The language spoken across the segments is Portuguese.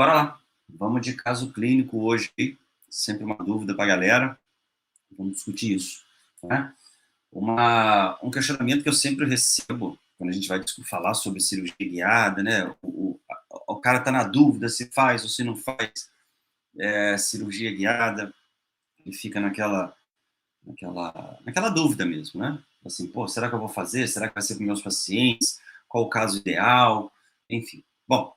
Bora lá. Vamos de caso clínico hoje. Sempre uma dúvida para a galera. Vamos discutir isso. Né? Um questionamento que eu sempre recebo quando a gente vai falar sobre cirurgia guiada, né? O cara está na dúvida se faz ou se não faz cirurgia guiada. Ele fica naquela dúvida mesmo, né? Assim, pô, será que eu vou fazer? Será que vai ser com meus pacientes? Qual o caso ideal? Enfim. Bom,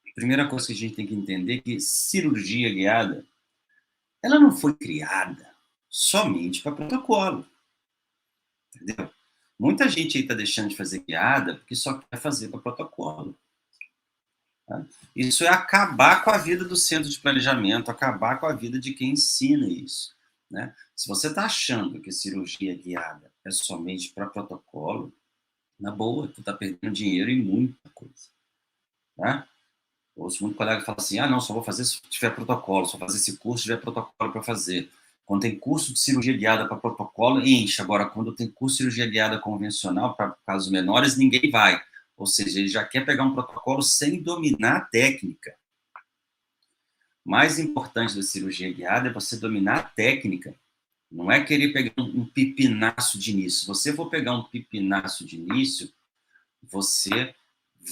a primeira coisa que a gente tem que entender é que cirurgia guiada, ela não foi criada somente para protocolo, entendeu? Muita gente aí está deixando de fazer guiada porque só quer fazer para protocolo. Tá? Isso é acabar com a vida do centro de planejamento, acabar com a vida de quem ensina isso. Né? Se você está achando que cirurgia guiada é somente para protocolo, na boa, tu está perdendo dinheiro em muita coisa. Tá? Ouço muito colega que fala assim, não, só vou fazer se tiver protocolo, só vou fazer esse curso se tiver protocolo para fazer. Quando tem curso de cirurgia guiada para protocolo, enche. Agora, quando tem curso de cirurgia guiada convencional para casos menores, ninguém vai. Ou seja, ele já quer pegar um protocolo sem dominar a técnica. Mais importante da cirurgia guiada é você dominar a técnica. Não é querer pegar um pipinaço de início. Se você for pegar um pipinaço de início, você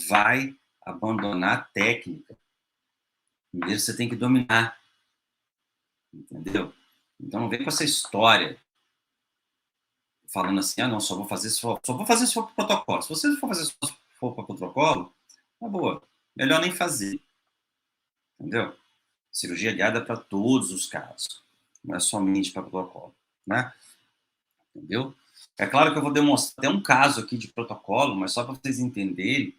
vai abandonar a técnica. Primeiro você tem que dominar. Entendeu? Então não vem com essa história falando assim, não, só vou fazer se for para protocolo. Se você for fazer se for para protocolo, tá boa. Melhor nem fazer. Entendeu? Cirurgia guiada para todos os casos. Não é somente para protocolo. Né? Entendeu? É claro que eu vou demonstrar até um caso aqui de protocolo, mas só para vocês entenderem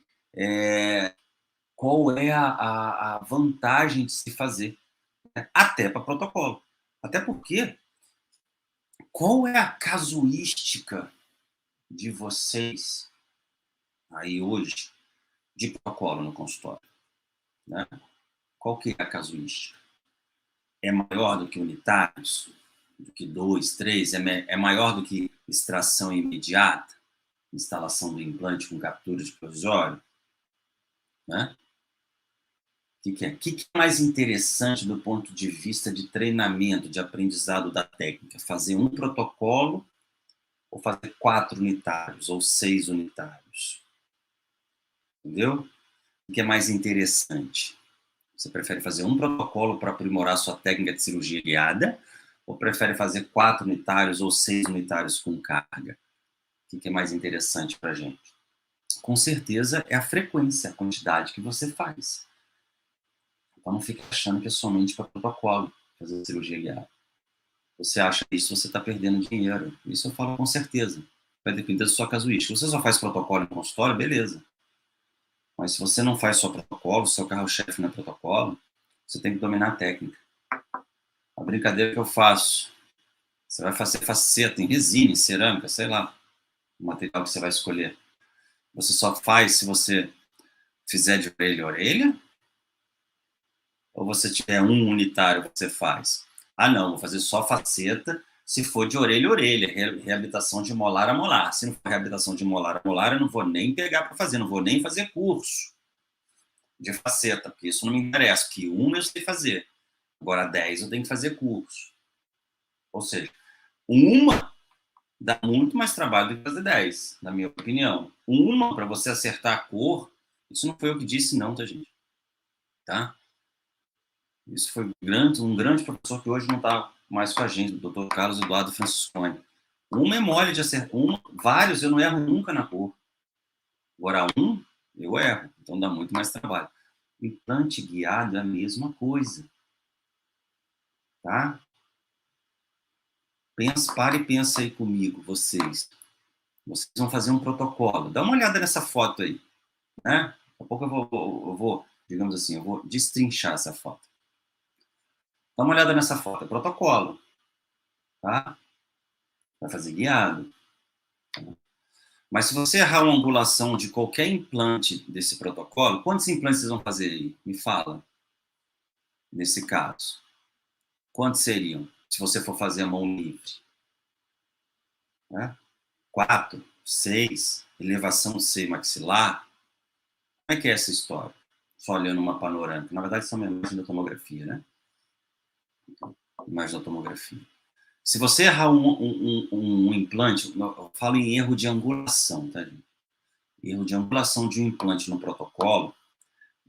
qual é a vantagem de se fazer. Né? Até para protocolo. Até porque, qual é a casuística de vocês aí hoje de protocolo no consultório? Né? Qual que é a casuística? É maior do que unitários? Do que 2, 3? É maior do que extração imediata? Instalação do implante com captura de provisório? Né? O que é? O que é mais interessante do ponto de vista de treinamento, de aprendizado da técnica? Fazer um protocolo ou fazer 4 unitários ou 6 unitários? Entendeu? O que é mais interessante? Você prefere fazer um protocolo para aprimorar sua técnica de cirurgia guiada ou prefere fazer 4 unitários ou 6 unitários com carga? O que é mais interessante para a gente? Com certeza é a frequência, a quantidade que você faz. Então não fique achando que é somente para protocolo fazer cirurgia guiada. Você acha isso, você está perdendo dinheiro. Isso eu falo com certeza. Vai depender da sua casuística. Se você só faz protocolo em consultório, beleza. Mas se você não faz só protocolo, seu carro-chefe não é protocolo, você tem que dominar a técnica. A brincadeira que eu faço, você vai fazer faceta em resina, em cerâmica, sei lá, o material que você vai escolher. Você só faz se você fizer de orelha a orelha? Ou você tiver um unitário, você faz? Não, vou fazer só faceta se for de orelha a orelha, reabilitação de molar a molar. Se não for reabilitação de molar a molar, eu não vou nem pegar para fazer, não vou nem fazer curso de faceta, porque isso não me interessa, porque uma eu sei fazer. Agora 10 eu tenho que fazer curso. Ou seja, uma dá muito mais trabalho do que fazer 10, na minha opinião. Uma, para você acertar a cor, isso não foi eu que disse não, tá, gente? Tá? Isso foi um grande professor que hoje não está mais com a gente, o Dr. Carlos Eduardo Franciscone. Uma é mole de acertar, vários eu não erro nunca na cor. Agora um, eu erro, então dá muito mais trabalho. Implante guiado é a mesma coisa. Tá? Para e pensa aí comigo, vocês. Vocês vão fazer um protocolo. Dá uma olhada nessa foto aí. Né? Daqui a pouco eu vou, digamos assim, eu vou destrinchar essa foto. Dá uma olhada nessa foto. É protocolo. Tá? Vai fazer guiado. Mas se você errar uma angulação de qualquer implante desse protocolo, quantos implantes vocês vão fazer aí? Me fala. Nesse caso. Quantos seriam? Se você for fazer a mão livre? Né? 4, 6, elevação C maxilar. Como é que é essa história? só olhando uma panorâmica. Na verdade, são imagens da tomografia, né? Imagem da tomografia. Se você errar um implante, eu falo em erro de angulação, tá, gente? Erro de angulação de um implante no protocolo,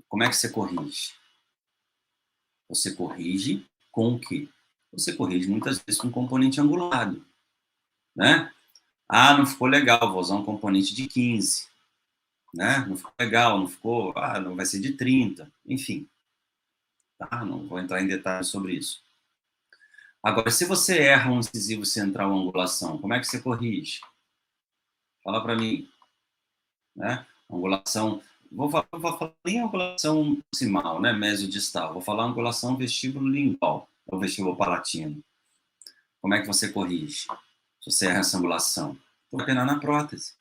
como é que você corrige? Você corrige com o quê? Você corrige muitas vezes com um componente angulado, né? Ah, não ficou legal, vou usar um componente de 15, né? Não ficou legal, não ficou, não vai ser de 30, enfim. Tá? Não vou entrar em detalhes sobre isso. Agora, se você erra um incisivo central angulação, como é que você corrige? Fala para mim, né? Angulação, vou falar em angulação proximal, né? Mesodistal. Vou falar angulação vestíbulo lingual, ou vestíbulo palatino. Como é que você corrige? Se você erra essa angulação, vai penar na prótese.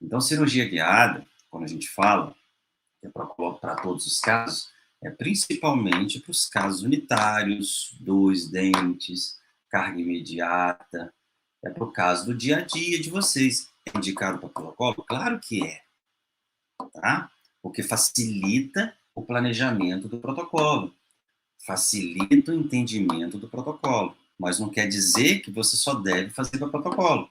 Então, cirurgia guiada, quando a gente fala, que é para todos os casos, é principalmente para os casos unitários, 2 dentes, carga imediata, é para o caso do dia a dia de vocês. É indicado para protocolo? Claro que é, tá? Porque facilita o planejamento do protocolo, facilita o entendimento do protocolo, mas não quer dizer que você só deve fazer para protocolo.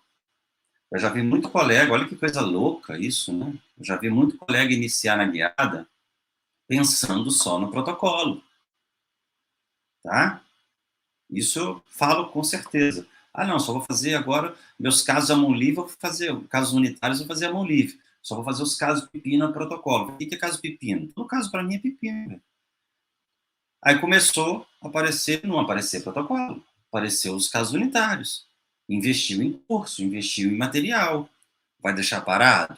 Eu já vi muito colega, olha que coisa louca isso, né? Eu já vi muito colega iniciar na guiada pensando só no protocolo, tá? Isso eu falo com certeza. Ah, não, só vou fazer agora meus casos à mão livre, vou fazer casos unitários, vou fazer à mão livre. Só vou fazer os casos pepino a protocolo. O que é caso pepino? Todo caso para mim é pepino. Aí começou a aparecer, não aparecer protocolo, apareceu os casos unitários. Investiu em curso, investiu em material. Vai deixar parado?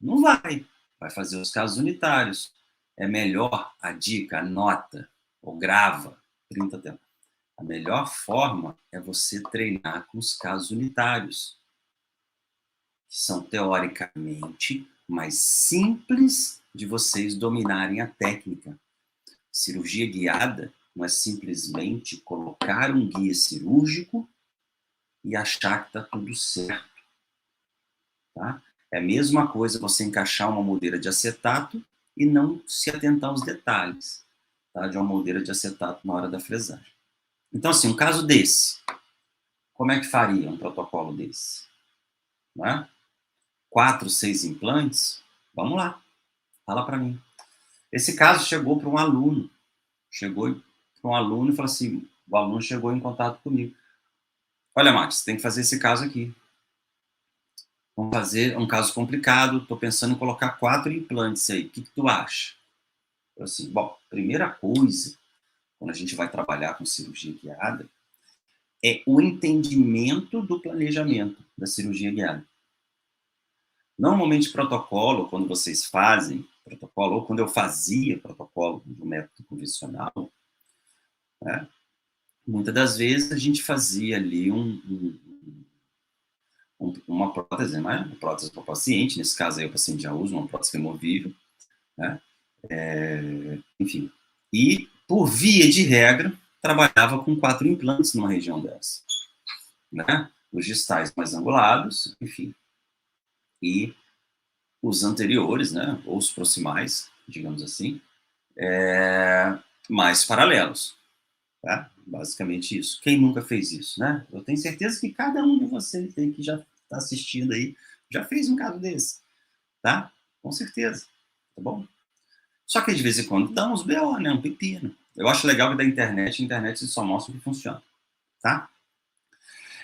Não vai. Vai fazer os casos unitários. É melhor a dica, anota ou grava, printa até. A melhor forma é você treinar com os casos unitários, que são teoricamente mais simples de vocês dominarem a técnica. Cirurgia guiada não é simplesmente colocar um guia cirúrgico e achar que está tudo certo. Tá? É a mesma coisa você encaixar uma moldeira de acetato e não se atentar aos detalhes, tá? De uma moldeira de acetato na hora da fresagem. Então, assim, um caso desse, como é que faria um protocolo desse? Né? 4, 6 implantes? Vamos lá, fala para mim. Esse caso chegou para um aluno, e falou assim, o aluno chegou em contato comigo. Olha, Max, tem que fazer esse caso aqui. Vamos fazer um caso complicado, estou pensando em colocar 4 implantes aí, o que tu acha? Eu assim, bom, primeira coisa, quando a gente vai trabalhar com cirurgia guiada, é o entendimento do planejamento da cirurgia guiada. Normalmente, protocolo, quando vocês fazem protocolo, ou quando eu fazia protocolo do método convencional, né, muitas das vezes a gente fazia ali uma prótese, né, uma prótese para o paciente, nesse caso aí o paciente já usa uma prótese removível, né, enfim. E, por via de regra, trabalhava com 4 implantes numa região dessa, né, os distais mais angulados, enfim, e os anteriores, né, ou os proximais, digamos assim, mais paralelos, tá? Basicamente isso. Quem nunca fez isso, né? Eu tenho certeza que cada um de vocês aí que já está assistindo aí já fez um caso desse, tá? Com certeza, tá bom? Só que de vez em quando dá uns BO, né? Um pepino. Eu acho legal que da internet, a internet só mostra o que funciona, tá?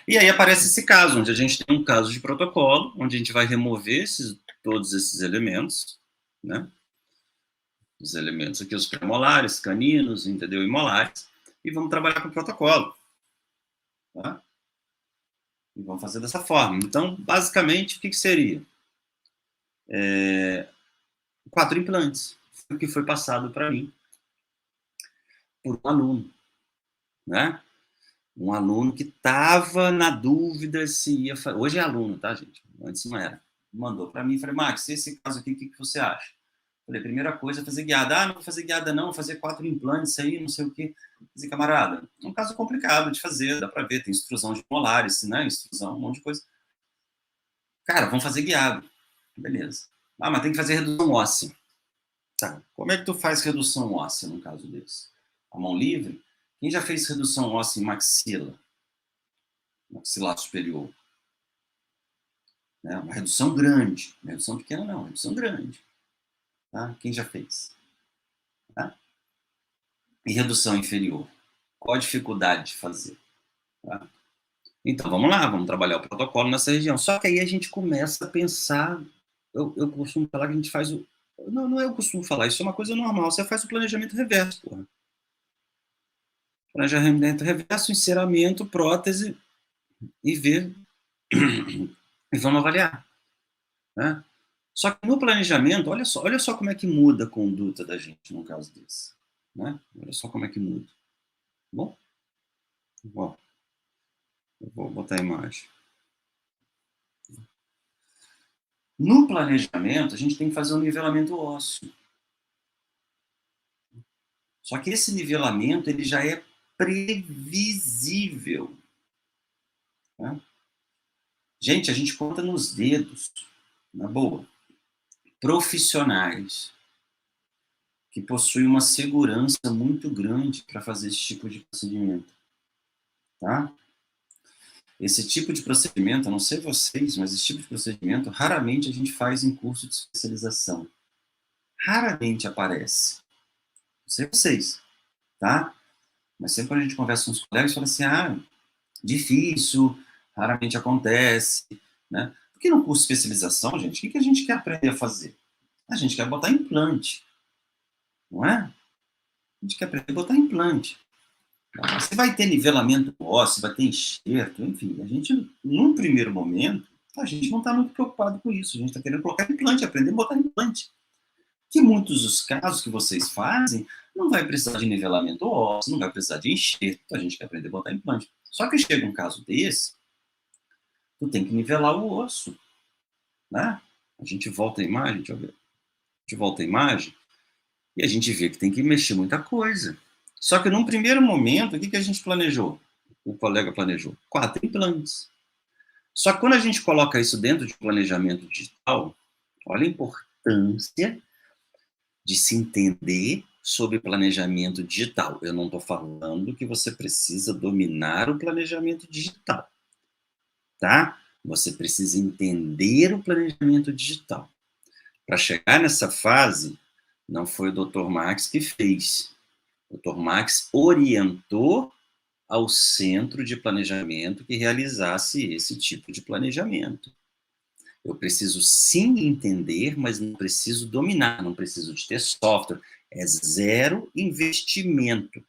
E aí aparece esse caso, onde a gente tem um caso de protocolo, onde a gente vai remover todos esses elementos, né? Os elementos aqui, os premolares, caninos, entendeu? E molares, e vamos trabalhar com o protocolo, tá? E vamos fazer dessa forma. Então, basicamente, o que seria? 4 implantes, o que foi passado para mim por um aluno, né? Um aluno que estava na dúvida se ia fazer. Hoje é aluno, tá, gente? Antes não era. Mandou para mim e falei, Max, esse caso aqui, o que você acha? Falei, primeira coisa, fazer guiada. Ah, não vou fazer guiada não, vou fazer 4 implantes aí, não sei o quê. Falei, camarada, é um caso complicado de fazer, dá para ver, tem extrusão de molares, né? Extrusão, um monte de coisa. Cara, vamos fazer guiado. Beleza. Ah, mas tem que fazer redução óssea. Tá. Como é que tu faz redução óssea num caso desse? A mão livre? Quem já fez redução óssea em maxila? Maxilar superior? Né? Uma redução grande. Uma redução pequena não, uma redução grande. Tá? Quem já fez? Tá? E redução inferior? Qual a dificuldade de fazer? Tá? Então, vamos lá, vamos trabalhar o protocolo nessa região. Só que aí a gente começa a pensar. Eu costumo falar que a gente faz o. Não, não é eu costumo falar, isso é uma coisa normal. Você faz o planejamento reverso, porra. Planejamento reverso, enceramento, prótese e ver. E vamos avaliar. Né? Só que no planejamento, olha só como é que muda a conduta da gente num caso desse. Né? Olha só como é que muda. Bom, bom, eu vou botar a imagem. No planejamento, a gente tem que fazer um nivelamento ósseo. Só que esse nivelamento ele já é previsível. Né? Gente, a gente conta nos dedos, na boa, profissionais que possuem uma segurança muito grande para fazer esse tipo de procedimento. Tá? Esse tipo de procedimento, eu não sei vocês, mas esse tipo de procedimento raramente a gente faz em curso de especialização. Raramente aparece. Não sei vocês, tá? Mas sempre quando a gente conversa com os colegas, fala assim, difícil, raramente acontece, né? Porque no curso de especialização, gente, o que a gente quer aprender a fazer? A gente quer botar implante, não é? A gente quer aprender a botar implante. Você vai ter nivelamento ósseo, vai ter enxerto, enfim, a gente, num primeiro momento, a gente não está muito preocupado com isso, a gente está querendo colocar implante, aprender a botar implante. Que muitos dos casos que vocês fazem, não vai precisar de nivelamento ósseo, não vai precisar de enxerto, a gente quer aprender a botar implante. Só que chega um caso desse, tu tem que nivelar o osso, né? A gente volta a imagem, deixa eu ver. A gente volta a imagem e a gente vê que tem que mexer muita coisa. Só que num primeiro momento, o que a gente planejou? O colega planejou 4 implantes. Só que quando a gente coloca isso dentro de planejamento digital, olha a importância de se entender sobre planejamento digital. Eu não estou falando que você precisa dominar o planejamento digital, tá? Você precisa entender o planejamento digital. Para chegar nessa fase, não foi o Dr. Max que fez. O Dr. Max orientou ao centro de planejamento que realizasse esse tipo de planejamento. Eu preciso sim entender, mas não preciso dominar, não preciso de ter software. É zero investimento.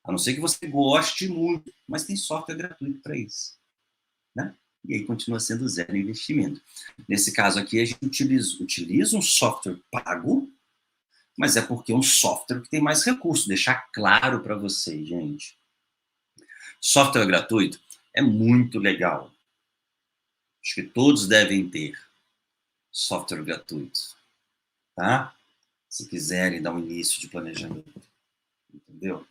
A não ser que você goste muito, mas tem software gratuito para isso. Né? E aí continua sendo zero investimento. Nesse caso aqui, a gente utiliza um software pago, mas é porque é um software que tem mais recursos. Deixar claro para vocês, gente. Software gratuito é muito legal. Acho que todos devem ter software gratuito, tá? Se quiserem dar um início de planejamento, entendeu?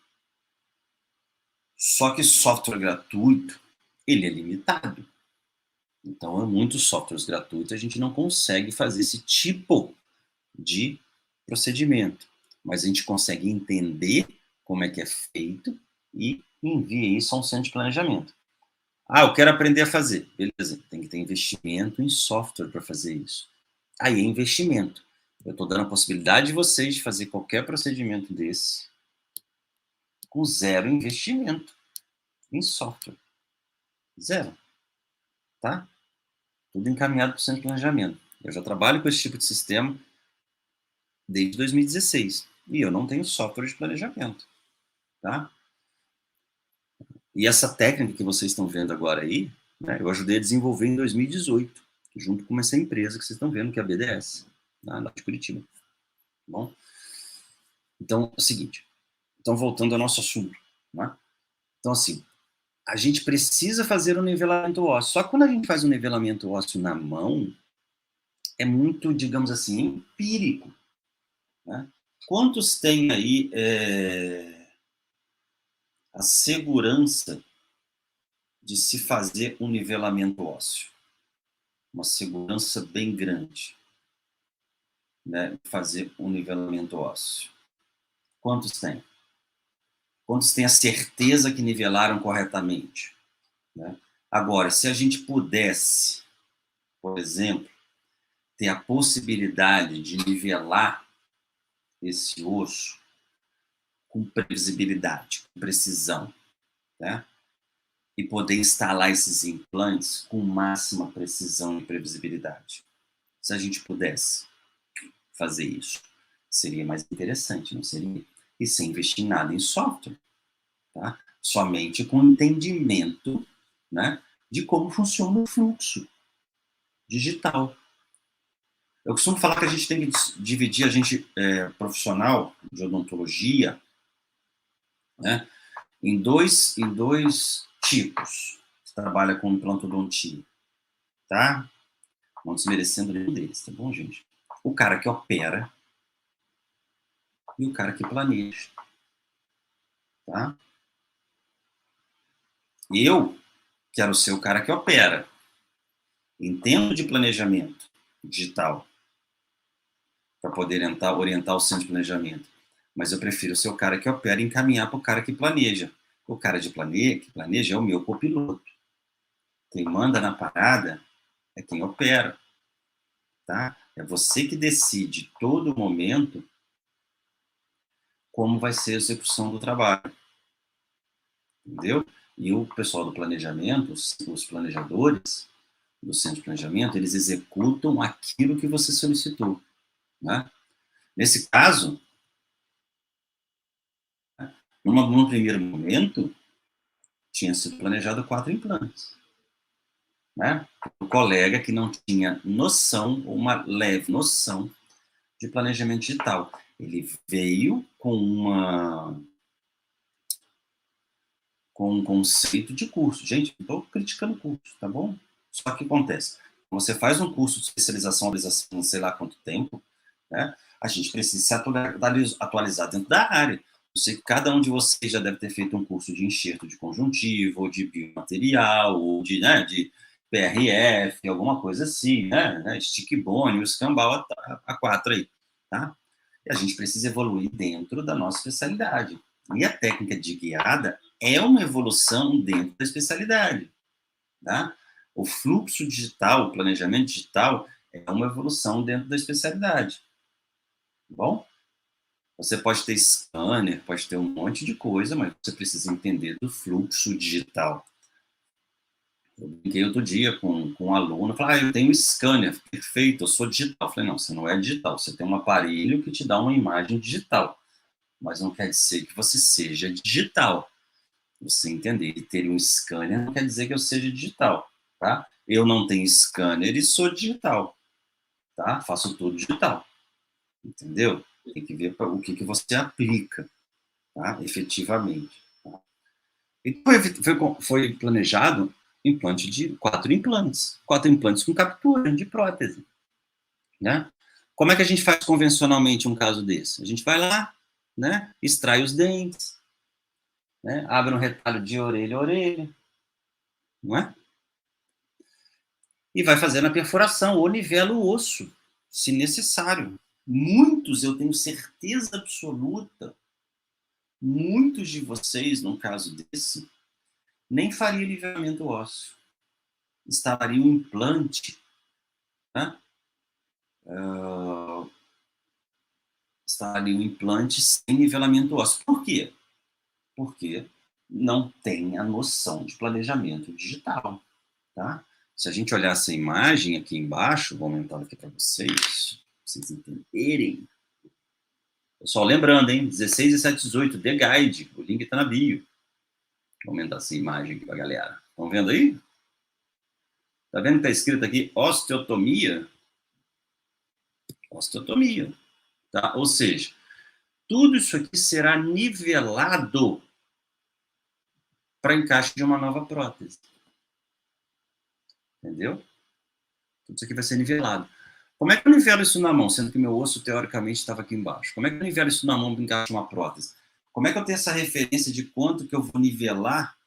Só que software gratuito, ele é limitado. Então, muitos softwares gratuitos a gente não consegue fazer esse tipo de procedimento, mas a gente consegue entender como é que é feito e envia isso a um centro de planejamento. Eu quero aprender a fazer. Beleza, tem que ter investimento em software para fazer isso. Aí é investimento. Eu estou dando a possibilidade de vocês de fazer qualquer procedimento desse com zero investimento em software. Zero. Tá? Tudo encaminhado para o centro de planejamento. Eu já trabalho com esse tipo de sistema desde 2016 e eu não tenho software de planejamento. Tá? E essa técnica que vocês estão vendo agora aí, né, eu ajudei a desenvolver em 2018, junto com essa empresa que vocês estão vendo, que é a BDS, lá de Curitiba. Bom? Então, é o seguinte. Então, voltando ao nosso assunto. Né? Então, assim, a gente precisa fazer um nivelamento ósseo. Só que quando a gente faz um nivelamento ósseo na mão, é muito, digamos assim, empírico. Né? Quantos têm aí a segurança de se fazer um nivelamento ósseo? Uma segurança bem grande. né, fazer um nivelamento ósseo? Quantos tem? Quantos têm a certeza que nivelaram corretamente? Né? Agora, se a gente pudesse, por exemplo, ter a possibilidade de nivelar esse osso com previsibilidade, com precisão, né? E poder instalar esses implantes com máxima precisão e previsibilidade. Se a gente pudesse fazer isso, seria mais interessante, não seria? E sem investir nada em software, tá? Somente com entendimento, né, de como funciona o fluxo digital. Eu costumo falar que a gente tem que dividir a gente profissional de odontologia, né, em dois tipos. Você trabalha com implantodontia, tá? Não desmerecendo nenhum deles, tá bom, gente? O cara que opera e o cara que planeja, tá? Eu quero ser o cara que opera. Entendo de planejamento digital para poder orientar o centro de planejamento. Mas eu prefiro ser o cara que opera e encaminhar para o cara que planeja. O cara que planeja é o meu copiloto. Quem manda na parada é quem opera, tá? É você que decide todo momento como vai ser a execução do trabalho, entendeu? E o pessoal do planejamento, os planejadores do centro de planejamento, eles executam aquilo que você solicitou, né? Nesse caso, num primeiro momento, tinha sido planejado 4 implantes, né? O colega que não tinha noção, ou uma leve noção, de planejamento digital. Ele veio com um conceito de curso. Gente, não estou criticando o curso, tá bom? Só que acontece, você faz um curso de especialização, não sei lá quanto tempo, né? A gente precisa se atualizar dentro da área. Eu sei que cada um de vocês já deve ter feito um curso de enxerto de conjuntivo, ou de biomaterial, ou de, né, de PRF, alguma coisa assim, né? Stick bone, o escambau, a 4 aí, tá? E a gente precisa evoluir dentro da nossa especialidade. E a técnica de guiada é uma evolução dentro da especialidade, tá? O fluxo digital, o planejamento digital é uma evolução dentro da especialidade, tá bom? Você pode ter scanner, pode ter um monte de coisa, mas você precisa entender do fluxo digital. Eu brinquei outro dia com um aluno, falei, eu tenho scanner, perfeito, eu sou digital. Eu falei, não, você não é digital, você tem um aparelho que te dá uma imagem digital, mas não quer dizer que você seja digital. Você entender e ter um scanner não quer dizer que eu seja digital, tá? Eu não tenho scanner e sou digital, tá? Faço tudo digital, entendeu? Tem que ver o que você aplica, tá? Efetivamente. Tá? Então, foi planejado implante de 4 implantes com captura de prótese, né? Como é que a gente faz convencionalmente um caso desse? A gente vai lá, né? Extrai os dentes, né? Abre um retalho de orelha a orelha, não é? E vai fazendo a perfuração ou nivela o osso, se necessário. Muitos, eu tenho certeza absoluta, muitos de vocês, num caso desse, nem faria nivelamento ósseo. Instalaria um implante, né? Instalaria um implante sem nivelamento ósseo. Por quê? Porque não tem a noção de planejamento digital, tá? Se a gente olhar essa imagem aqui embaixo, vou aumentar aqui para vocês entenderem. Pessoal, lembrando, hein? 16 e 718, The Guide. O link está na bio. Vou aumentar essa imagem aqui para a galera. Estão vendo aí? Tá vendo que está escrito aqui osteotomia? Osteotomia. Tá? Ou seja, tudo isso aqui será nivelado para encaixe de uma nova prótese. Entendeu? Tudo isso aqui vai ser nivelado. Como é que eu nivelo isso na mão, sendo que meu osso, teoricamente, estava aqui embaixo? Como é que eu nivelo isso na mão para encaixar uma prótese? Como é que eu tenho essa referência de quanto que eu vou nivelar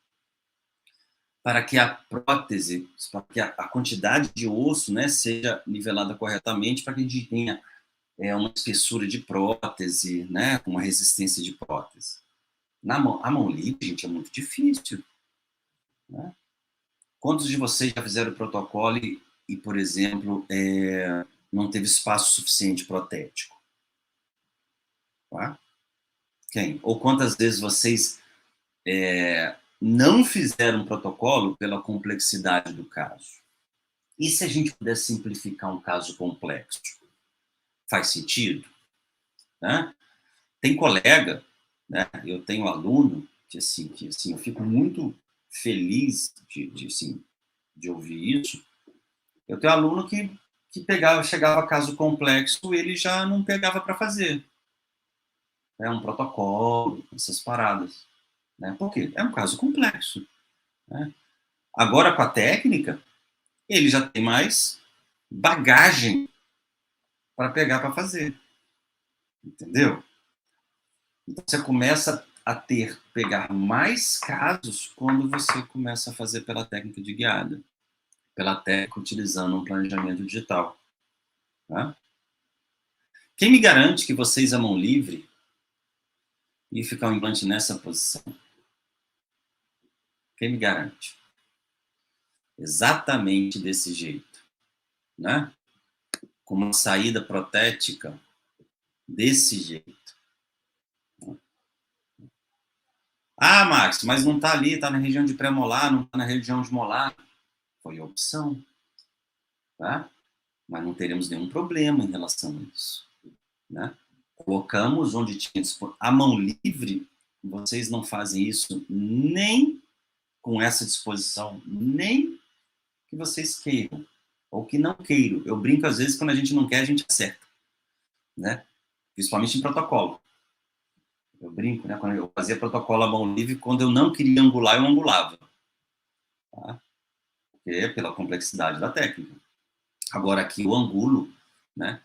para que a prótese, para que a quantidade de osso, né, seja nivelada corretamente, para que a gente tenha uma espessura de prótese, né, com uma resistência de prótese. A mão livre, gente, é muito difícil, né? Quantos de vocês já fizeram o protocolo e, por exemplo, não teve espaço suficiente protético? Tá? Quem? Ou quantas vezes vocês não fizeram um protocolo pela complexidade do caso? E se a gente puder simplificar um caso complexo? Faz sentido? Né? Tem colega, né? Eu tenho aluno que assim, eu fico muito feliz de ouvir isso. Eu tenho aluno que chegava a caso complexo, ele já não pegava para fazer. É um protocolo, essas paradas. Né? Por quê? É um caso complexo. Né? Agora, com a técnica, ele já tem mais bagagem para pegar para fazer. Entendeu? Então, você começa a pegar mais casos quando você começa a fazer pela técnica de guiada, pela técnica utilizando um planejamento digital. Tá? Quem me garante que vocês, a mão livre, e ficar um implante nessa posição? Quem me garante? Exatamente desse jeito, né? Com uma saída protética desse jeito. Ah, Max, mas não está ali, está na região de pré-molar, não está na região de molar. Foi a opção, tá? Mas não teremos nenhum problema em relação a isso, né? Colocamos onde tinha a mão livre, vocês não fazem isso nem com essa disposição, nem que vocês queiram, ou que não queiram. Eu brinco, às vezes, quando a gente não quer, a gente acerta, né? Principalmente em protocolo. Eu brinco, né? Quando eu fazia protocolo à mão livre, quando eu não queria angular, eu angulava. Tá? Porque é pela complexidade da técnica. Agora, aqui, o angulo, né?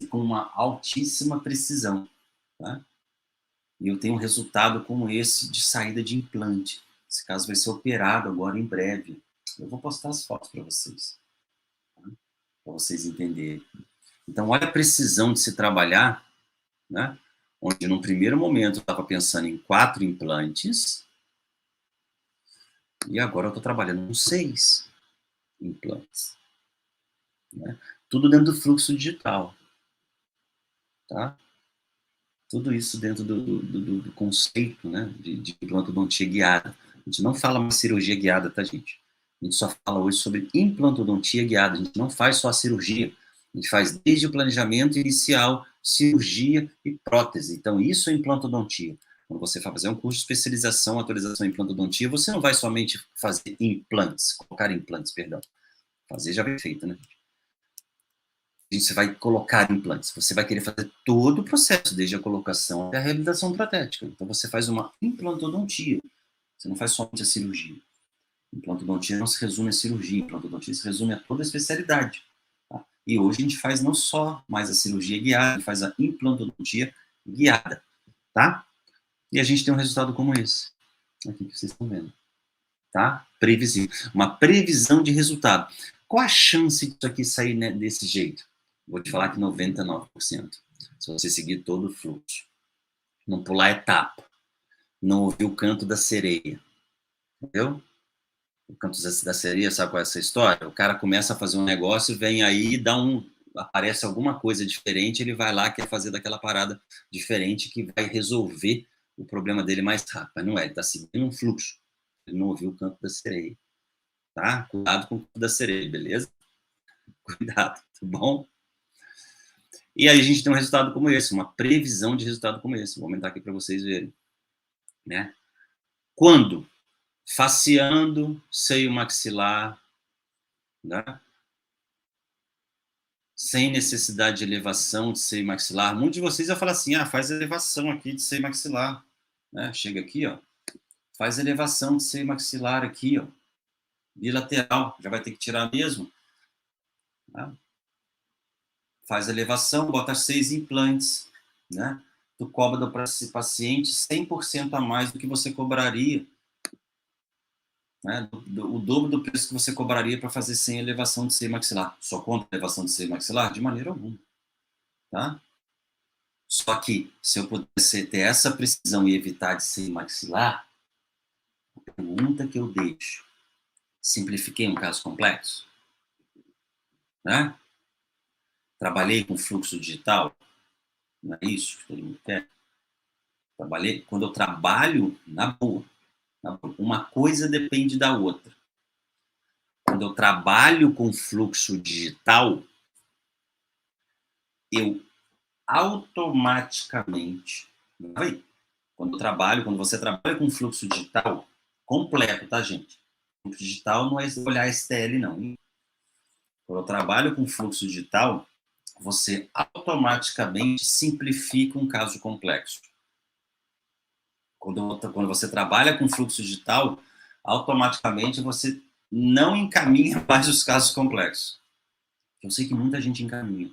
Com uma altíssima precisão. Tá? E eu tenho um resultado como esse de saída de implante. Esse caso vai ser operado agora em breve. Eu vou postar as fotos para vocês. Tá? Para vocês entenderem. Então, olha a precisão de se trabalhar, né? Onde, num primeiro momento, eu estava pensando em 4 implantes, e agora eu estou trabalhando com 6 implantes. Né? Tudo dentro do fluxo digital. Tá? Tudo isso dentro do conceito, né, de implantodontia guiada. A gente não fala mais cirurgia guiada, tá, gente? A gente só fala hoje sobre implantodontia guiada. A gente não faz só a cirurgia. A gente faz desde o planejamento inicial, cirurgia e prótese. Então, isso é implantodontia. Quando você vai fazer um curso de especialização, atualização em implantodontia, você não vai somente fazer implantes, colocar implantes, perdão. Fazer já bem feito, né? Você vai colocar implantes, você vai querer fazer todo o processo, desde a colocação até a reabilitação protética. Então, você faz uma implantodontia, você não faz somente a cirurgia. Implantodontia não se resume à cirurgia, implantodontia se resume a toda a especialidade. Tá? E hoje a gente faz não só mais a cirurgia guiada, a gente faz a implantodontia guiada, tá? E a gente tem um resultado como esse, aqui que vocês estão vendo, tá? Previsível. Uma previsão de resultado. Qual a chance disso aqui sair, né, desse jeito? Vou te falar que 99%. Se você seguir todo o fluxo. Não pular etapa. Não ouvir o canto da sereia. Entendeu? O canto da sereia, sabe qual é essa história? O cara começa a fazer um negócio, vem aí, aparece alguma coisa diferente, ele vai lá, quer fazer daquela parada diferente que vai resolver o problema dele mais rápido. Mas não é, ele está seguindo um fluxo. Ele não ouviu o canto da sereia. Tá? Cuidado com o canto da sereia, beleza? Cuidado, tá bom? E aí a gente tem um resultado como esse, uma previsão de resultado como esse. Vou aumentar aqui para vocês verem. Né? Quando? Faceando seio maxilar, né? Sem necessidade de elevação de seio maxilar. Muitos de vocês vão falar assim, faz elevação aqui de seio maxilar. Né? Chega aqui, ó, faz elevação de seio maxilar aqui, ó, bilateral, já vai ter que tirar mesmo. Tá? Faz elevação, bota 6 implantes, né? Tu cobra do paciente 100% a mais do que você cobraria né? O dobro do preço que você cobraria para fazer sem elevação de seio maxilar. Só conta elevação de seio maxilar? De maneira alguma. Tá? Só que, se eu pudesse ter essa precisão e evitar de seio maxilar, a pergunta que eu deixo, simplifiquei um caso complexo? Né? Trabalhei com fluxo digital? Não é isso que todo mundo quer? Quando eu trabalho, na boa, uma coisa depende da outra. Quando eu trabalho com fluxo digital, eu automaticamente, quando você trabalha com fluxo digital completo, tá, gente? Fluxo digital não é olhar STL, não. Quando eu trabalho com fluxo digital, você automaticamente simplifica um caso complexo. Quando você trabalha com fluxo digital, automaticamente você não encaminha mais os casos complexos. Eu sei que muita gente encaminha.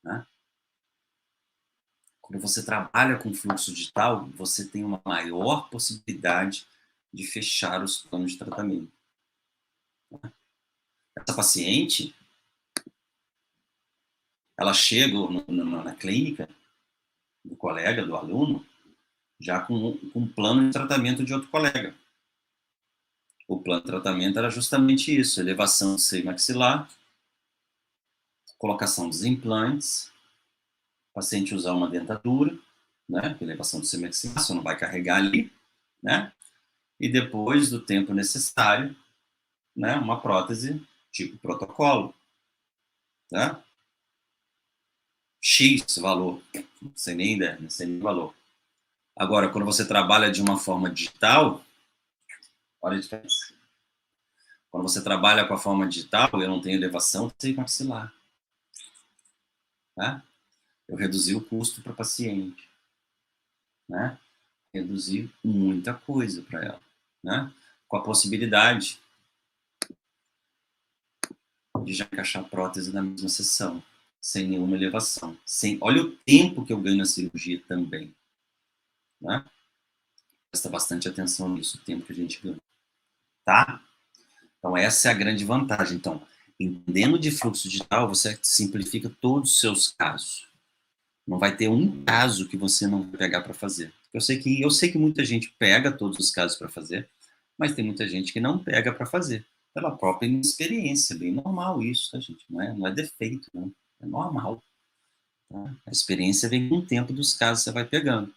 Né? Quando você trabalha com fluxo digital, você tem uma maior possibilidade de fechar os planos de tratamento. Essa paciente, ela chega na clínica do colega, do aluno, já com um plano de tratamento de outro colega. O plano de tratamento era justamente isso: elevação do seio maxilar, colocação dos implantes, o paciente usar uma dentadura, né, elevação do seio maxilar, você não vai carregar ali, né, e depois do tempo necessário, né, uma prótese tipo protocolo, tá? X valor, não sei nem ideia, não sei nem valor. Agora, quando você trabalha de uma forma digital, olha a diferença. Quando você trabalha com a forma digital, eu não tenho elevação do seio maxilar. Tá? Eu reduzi o custo para o paciente. Né? Reduzi muita coisa para ela. Né? Com a possibilidade de já encaixar a prótese na mesma sessão, sem nenhuma elevação. Olha o tempo que eu ganho na cirurgia também. Né? Presta bastante atenção nisso, o tempo que a gente ganha. Tá? Então, essa é a grande vantagem. Então, entendendo de fluxo digital, você simplifica todos os seus casos. Não vai ter um caso que você não vai pegar para fazer. Eu sei que muita gente pega todos os casos para fazer, mas tem muita gente que não pega para fazer, pela própria inexperiência. Bem normal isso, tá, gente? Não é defeito, não. É normal. Tá? A experiência vem com o tempo dos casos que você vai pegando.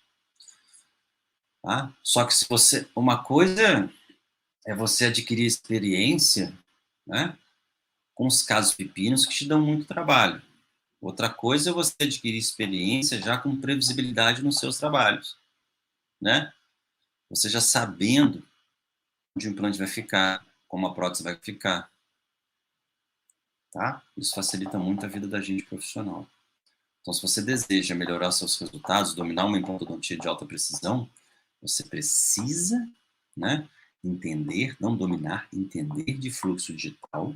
Tá? Só que uma coisa é você adquirir experiência, né, com os casos pepinos que te dão muito trabalho. Outra coisa é você adquirir experiência já com previsibilidade nos seus trabalhos, né? Você já sabendo onde o implante vai ficar, como a prótese vai ficar, tá? Isso facilita muito a vida da gente profissional. Então, se você deseja melhorar seus resultados, dominar uma implantodontia de alta precisão, você precisa, né, entender, não dominar, entender de fluxo digital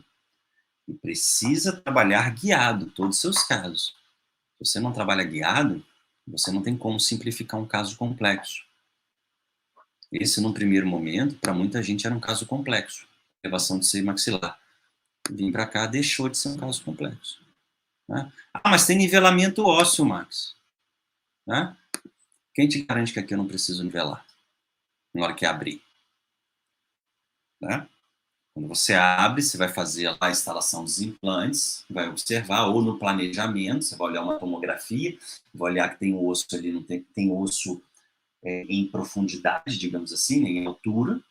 e precisa trabalhar guiado todos os seus casos. Se você não trabalha guiado, você não tem como simplificar um caso complexo. Esse, num primeiro momento, para muita gente era um caso complexo. Elevação de seio maxilar. Vim para cá, deixou de ser um caso complexo. Né? Ah, mas tem nivelamento ósseo, Max. Né? Quem te garante que aqui eu não preciso nivelar? Na hora que abrir. Né? Quando você abre, você vai fazer lá a instalação dos implantes, vai observar, ou no planejamento, você vai olhar uma tomografia, vai olhar que tem osso ali, não tem osso em profundidade, digamos assim, em altura,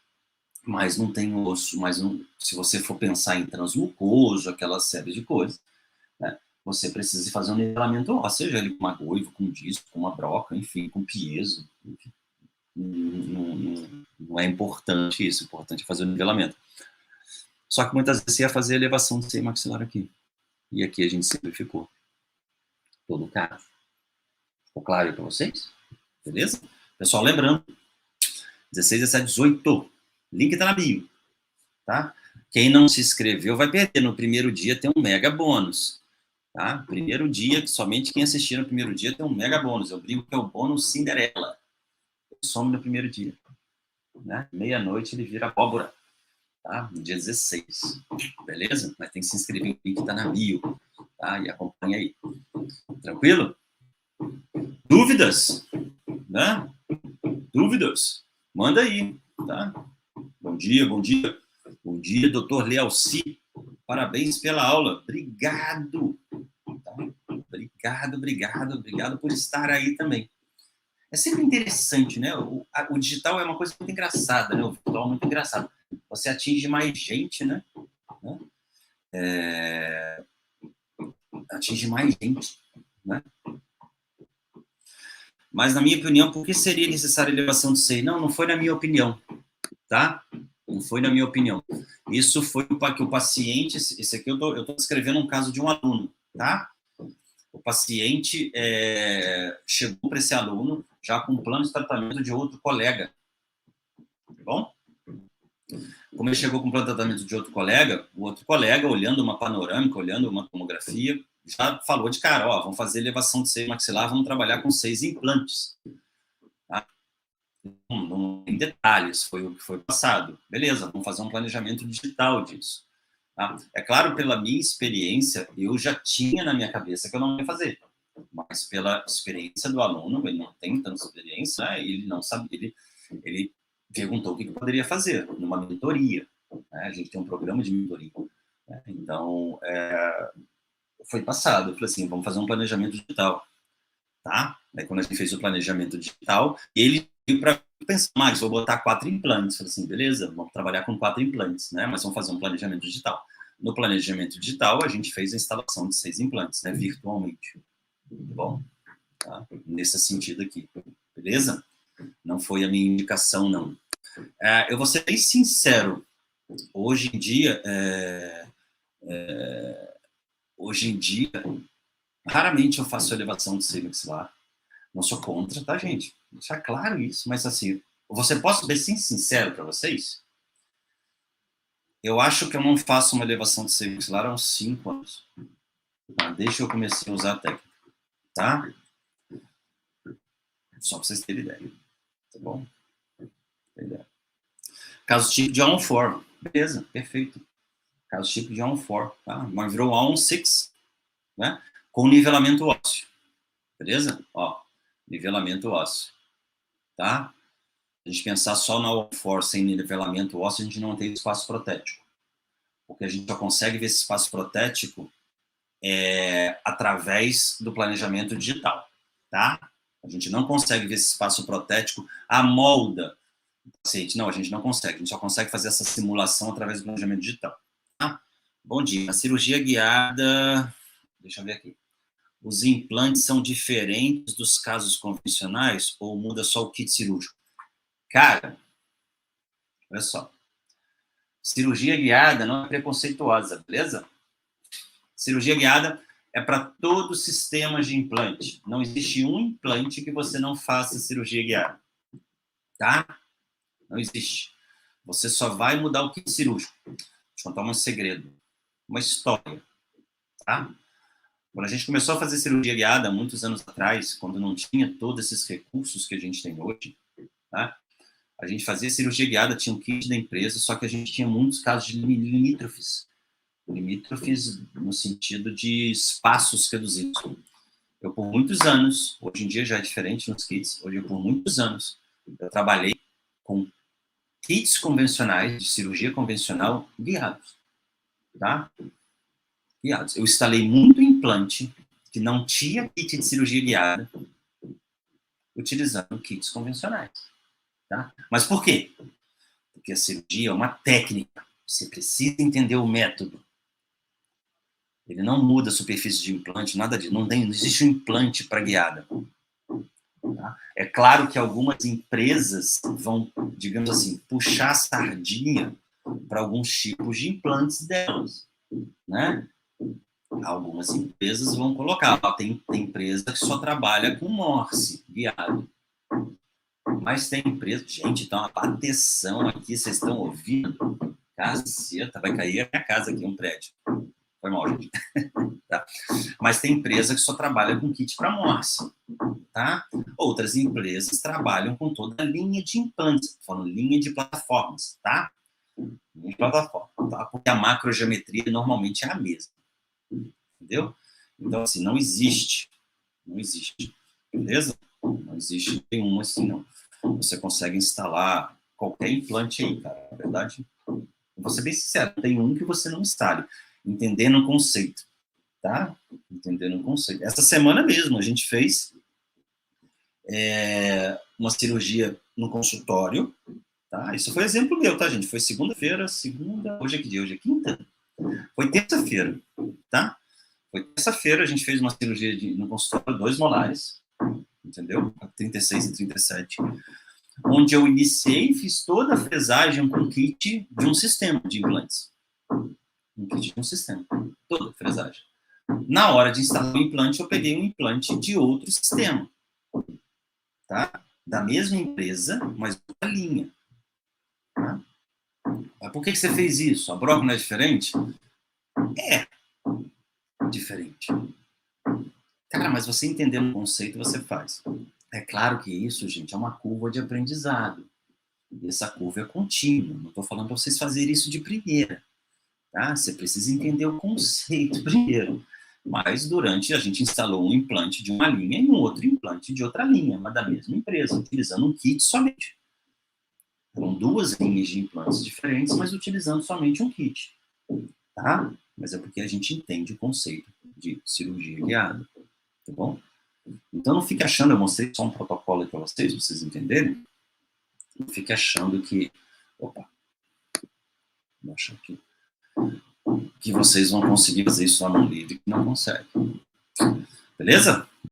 mas não tem osso, se você for pensar em transmucoso, aquela série de coisas, né, você precisa fazer um nivelamento ósseo, seja ele com uma goiva, com um disco, com uma broca, enfim, com piezo. Enfim. Não é importante isso, o importante é fazer o nivelamento. Só que muitas vezes você ia fazer a elevação do seio maxilar aqui. E aqui a gente simplificou todo o caso. Ficou claro aí para vocês? Beleza? Pessoal, lembrando, 16, 17, 18. Link tá na bio. Tá? Quem não se inscreveu vai perder. No primeiro dia tem um mega bônus. Tá? Primeiro dia, somente quem assistir no primeiro dia tem um mega bônus. Eu brinco que é o bônus Cinderela. Ele some no primeiro dia. Né? Meia-noite ele vira abóbora. tá? No dia 16, beleza? Mas tem que se inscrever, o link tá na bio, tá? E acompanha aí. Tranquilo? Dúvidas? Né? Dúvidas? Manda aí, tá? Bom dia, bom dia. Bom dia, doutor Lealci. Parabéns pela aula. Obrigado. Tá? Obrigado por estar aí também. É sempre interessante, né? O digital é uma coisa muito engraçada, né? O virtual é muito engraçado. Você atinge mais gente, né? Atinge mais gente, né? Mas, na minha opinião, por que seria necessária elevação de SEI? Não foi na minha opinião, tá? Não foi na minha opinião. Isso foi para que o paciente... Esse aqui eu estou descrevendo um caso de um aluno, tá? O paciente chegou para esse aluno já com um plano de tratamento de outro colega, tá bom? Como ele chegou com um plano de tratamento de outro colega, o outro colega, olhando uma panorâmica, olhando uma tomografia, já falou de cara, ó, vamos fazer elevação de seio maxilar, vamos trabalhar com 6 implantes. Tá? Não tem detalhes, foi o que foi passado. Beleza, vamos fazer um planejamento digital disso. Tá? É claro, pela minha experiência, eu já tinha na minha cabeça que eu não ia fazer. Mas pela experiência do aluno, ele não tem tanta experiência, né? Ele não sabe, ele perguntou o que poderia fazer numa mentoria. Né? A gente tem um programa de mentoria. Né? Então, foi passado. Eu falei assim, vamos fazer um planejamento digital. Tá? Aí, quando a gente fez o planejamento digital, ele veio para pensar, mas vou botar 4 implantes. Eu falei assim, beleza, vamos trabalhar com 4 implantes, né? Mas vamos fazer um planejamento digital. No planejamento digital, a gente fez a instalação de 6 implantes, né? Virtualmente. Tá bom? Tá? Nesse sentido aqui. Beleza? Não foi a minha indicação, não. Eu vou ser bem sincero. Hoje em dia, raramente eu faço elevação de seio maxilar. Não sou contra, tá, gente? Deixar claro isso. Mas, assim, posso ser bem sincero para vocês? Eu acho que eu não faço uma elevação de seio maxilar há uns 5 anos. Tá? Desde que eu comecei a usar a técnica. Tá? Só para vocês terem ideia. Tá bom? Caso tipo de on-4. Beleza, perfeito. Caso tipo de on-4. Tá? Mas virou on-6. Né? Com nivelamento ósseo. Beleza? Ó, nivelamento ósseo. Tá? A gente pensar só na on-4 sem nivelamento ósseo, a gente não tem espaço protético. Porque a gente só consegue ver esse espaço protético através do planejamento digital. Tá? A gente não consegue ver esse espaço protético à molda do paciente. Não, a gente não consegue. A gente só consegue fazer essa simulação através do planejamento digital. Tá? Bom dia. A cirurgia guiada... Deixa eu ver aqui. Os implantes são diferentes dos casos convencionais ou muda só o kit cirúrgico? Cara, olha só. Cirurgia guiada não é preconceituosa, beleza? Cirurgia guiada é para todos os sistemas de implante. Não existe um implante que você não faça cirurgia guiada. Tá? Não existe. Você só vai mudar o kit cirúrgico. Vou te contar um segredo. Uma história. Tá? Quando a gente começou a fazer cirurgia guiada, muitos anos atrás, quando não tinha todos esses recursos que a gente tem hoje, tá? A gente fazia cirurgia guiada, tinha um kit da empresa, só que a gente tinha muitos casos de limítrofes. Limítrofes no sentido de espaços reduzidos. Eu, por muitos anos, hoje em dia já é diferente nos kits, hoje por muitos anos, eu trabalhei com kits convencionais, de cirurgia convencional, guiados. Tá? Guiados. Eu instalei muito implante que não tinha kit de cirurgia guiada, utilizando kits convencionais. Tá? Mas por quê? Porque a cirurgia é uma técnica. Você precisa entender o método. Ele não muda a superfície de implante, nada disso. Não existe um implante para guiada. Tá? É claro que algumas empresas vão, digamos assim, puxar a sardinha para alguns tipos de implantes delas. Né? Algumas empresas vão colocar. Tem empresa que só trabalha com Morse guiado. Mas tem empresa... Gente, tá uma bateção aqui, vocês estão ouvindo? Caceta, vai cair a minha casa aqui, um prédio. Foi mal, gente. Tá? Mas tem empresa que só trabalha com kit para Morse. Tá? Outras empresas trabalham com toda a linha de implantes, falando linha de plataformas. Tá? Em plataforma, tá? Porque a macrogeometria normalmente é a mesma. Entendeu? Então, assim, não existe. Não existe. Beleza? Não existe nenhum assim, não. Você consegue instalar qualquer implante aí, cara. Na verdade, vou ser bem sincero, tem um que você não instale. Entendendo o conceito, tá? Entendendo o conceito. Essa semana mesmo, a gente fez uma cirurgia no consultório, tá? Isso foi exemplo meu, tá, gente? Foi segunda-feira, hoje é que dia? Hoje é quinta? Foi terça-feira, tá? Foi terça-feira, a gente fez uma cirurgia no consultório, 2 molares, entendeu? 36 e 37, onde eu iniciei e fiz toda a fresagem com kit de um sistema de implantes. Um kit de um sistema, toda a fresagem. Na hora de instalar o implante, eu peguei um implante de outro sistema, tá? Da mesma empresa, mas outra linha. Tá? Por que você fez isso? A broca não é diferente? É diferente. Cara, mas você entendendo o conceito, você faz. É claro que isso, gente, é uma curva de aprendizado. E essa curva é contínua. Não estou falando para vocês fazerem isso de primeira. Tá? Você precisa entender o conceito primeiro. Mas durante a gente instalou um implante de uma linha e um outro implante de outra linha, mas da mesma empresa, utilizando um kit somente. Foram 2 linhas de implantes diferentes, mas utilizando somente um kit. Tá? Mas é porque a gente entende o conceito de cirurgia guiada. Tá bom? Então não fique achando, eu mostrei só um protocolo para vocês entenderem. Não fique achando que. Opa, vou achar aqui. Que vocês vão conseguir fazer isso lá no livro, que não consegue. Beleza?